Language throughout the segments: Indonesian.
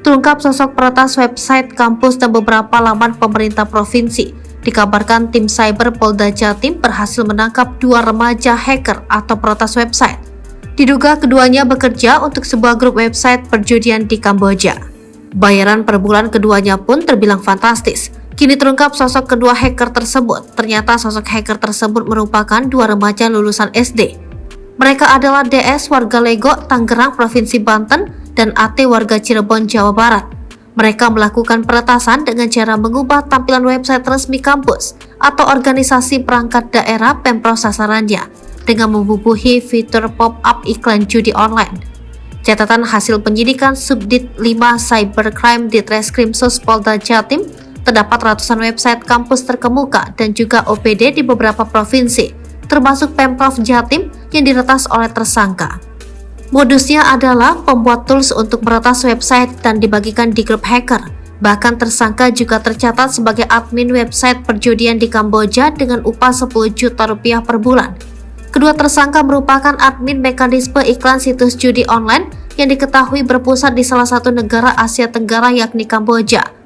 terungkap sosok peretas website kampus dan beberapa laman pemerintah provinsi. Dikabarkan tim cyber Polda Jatim berhasil menangkap 2 remaja hacker atau peretas website. Diduga keduanya bekerja untuk sebuah grup website perjudian di Kamboja. Bayaran per bulan keduanya pun terbilang fantastis. Kini terungkap sosok kedua hacker tersebut. Ternyata sosok hacker tersebut merupakan 2 remaja lulusan SD. Mereka adalah DS warga Lego, Tangerang, Provinsi Banten, dan AT warga Cirebon, Jawa Barat. Mereka melakukan peretasan dengan cara mengubah tampilan website resmi kampus atau organisasi perangkat daerah Pemprov sasarannya dengan membubuhi fitur pop-up iklan judi online. Catatan hasil penyidikan Subdit 5 Cybercrime di Ditreskrimsus Polda Jatim, terdapat ratusan website kampus terkemuka dan juga OPD di beberapa provinsi, termasuk Pemprov Jatim yang diretas oleh tersangka. Modusnya adalah membuat tools untuk meretas website dan dibagikan di grup hacker. Bahkan tersangka juga tercatat sebagai admin website perjudian di Kamboja dengan upah 10 juta rupiah per bulan. Kedua tersangka merupakan admin mekanisme iklan situs judi online yang diketahui berpusat di salah satu negara Asia Tenggara yakni Kamboja.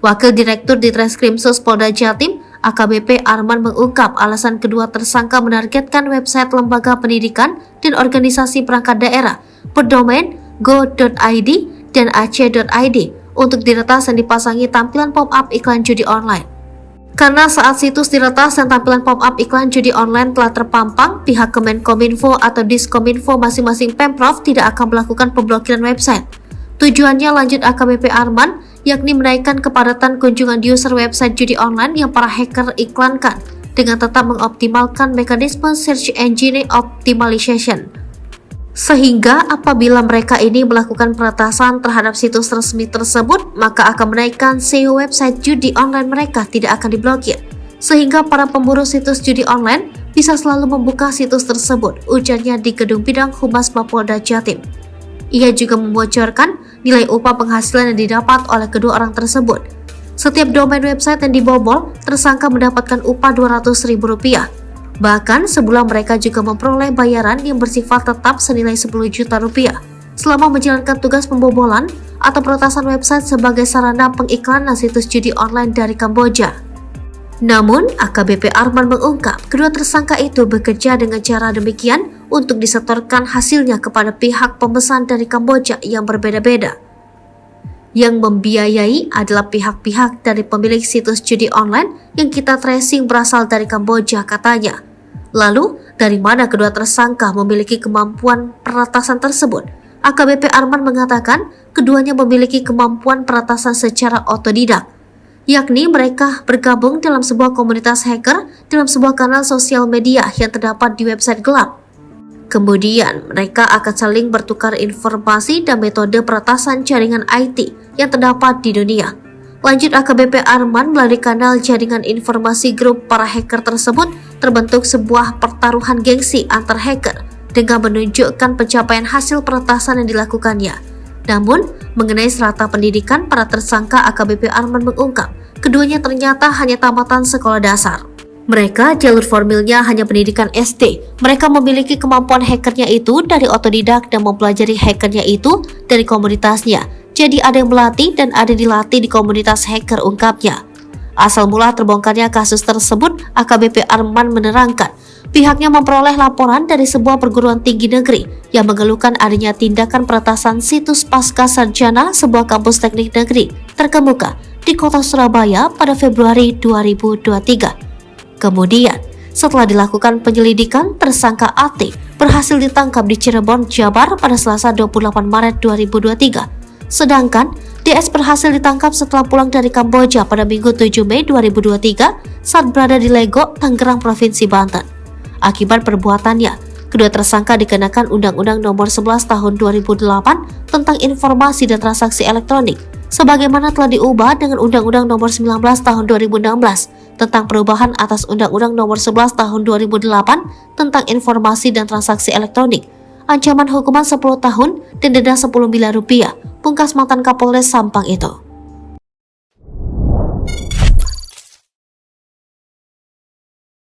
Wakil Direktur Ditreskrimsus Polda Jatim, AKBP Arman mengungkap alasan kedua tersangka menargetkan website lembaga pendidikan dan organisasi perangkat daerah berdomain go.id dan ac.id untuk diretas dan dipasangi tampilan pop-up iklan judi online. Karena saat situs diretas dan tampilan pop-up iklan judi online telah terpampang, pihak Kemenkominfo atau Diskominfo masing-masing Pemprov tidak akan melakukan pemblokiran website. Tujuannya, lanjut AKBP Arman, yakni menaikkan kepadatan kunjungan user website judi online yang para hacker iklankan dengan tetap mengoptimalkan mekanisme search engine optimization. Sehingga apabila mereka ini melakukan peretasan terhadap situs resmi tersebut, maka akan menaikkan SEO website judi online mereka tidak akan diblokir. Sehingga para pemburu situs judi online bisa selalu membuka situs tersebut, ujarnya di Gedung Bidang Humas Mapolda Jatim. Ia juga membocorkan nilai upah penghasilan yang didapat oleh kedua orang tersebut. Setiap domain website yang dibobol, tersangka mendapatkan upah Rp200.000. Bahkan sebulan mereka juga memperoleh bayaran yang bersifat tetap senilai 10 juta rupiah selama menjalankan tugas pembobolan atau peretasan website sebagai sarana pengiklanan situs judi online dari Kamboja. Namun, AKBP Arman mengungkap kedua tersangka itu bekerja dengan cara demikian untuk disetorkan hasilnya kepada pihak pemesan dari Kamboja yang berbeda-beda. Yang membiayai adalah pihak-pihak dari pemilik situs judi online yang kita tracing berasal dari Kamboja, katanya. Lalu, dari mana kedua tersangka memiliki kemampuan peretasan tersebut? AKBP Arman mengatakan keduanya memiliki kemampuan peretasan secara otodidak, yakni mereka bergabung dalam sebuah komunitas hacker dalam sebuah kanal sosial media yang terdapat di website gelap. Kemudian, mereka akan saling bertukar informasi dan metode peretasan jaringan IT yang terdapat di dunia. Lanjut AKBP Arman, melalui kanal jaringan informasi grup para hacker tersebut, terbentuk sebuah pertaruhan gengsi antar hacker dengan menunjukkan pencapaian hasil peretasan yang dilakukannya. Namun, mengenai strata pendidikan para tersangka, AKBP Arman mengungkap, keduanya ternyata hanya tamatan sekolah dasar. Mereka jalur formilnya hanya pendidikan SD. Mereka memiliki kemampuan hackernya itu dari otodidak dan mempelajari hackernya itu dari komunitasnya. Jadi ada yang melatih dan ada yang dilatih di komunitas hacker, ungkapnya. Asal mula terbongkarnya kasus tersebut, AKBP Arman menerangkan pihaknya memperoleh laporan dari sebuah perguruan tinggi negeri yang mengeluhkan adanya tindakan peretasan situs pasca sarjana sebuah kampus teknik negeri terkemuka di kota Surabaya pada Februari 2023. Kemudian, setelah dilakukan penyelidikan, tersangka AT berhasil ditangkap di Cirebon, Jabar pada Selasa 28 Maret 2023. Sedangkan DS berhasil ditangkap setelah pulang dari Kamboja pada Minggu 7 Mei 2023 saat berada di Lego, Tangerang, Provinsi Banten. Akibat perbuatannya, kedua tersangka dikenakan Undang-Undang Nomor 11 Tahun 2008 tentang Informasi dan Transaksi Elektronik, sebagaimana telah diubah dengan Undang-Undang Nomor 19 Tahun 2016 tentang perubahan atas Undang-Undang Nomor 11 Tahun 2008 tentang Informasi dan Transaksi Elektronik. Ancaman hukuman 10 tahun dan denda 10 miliar rupiah, pungkas mantan Kapolres Sampang itu.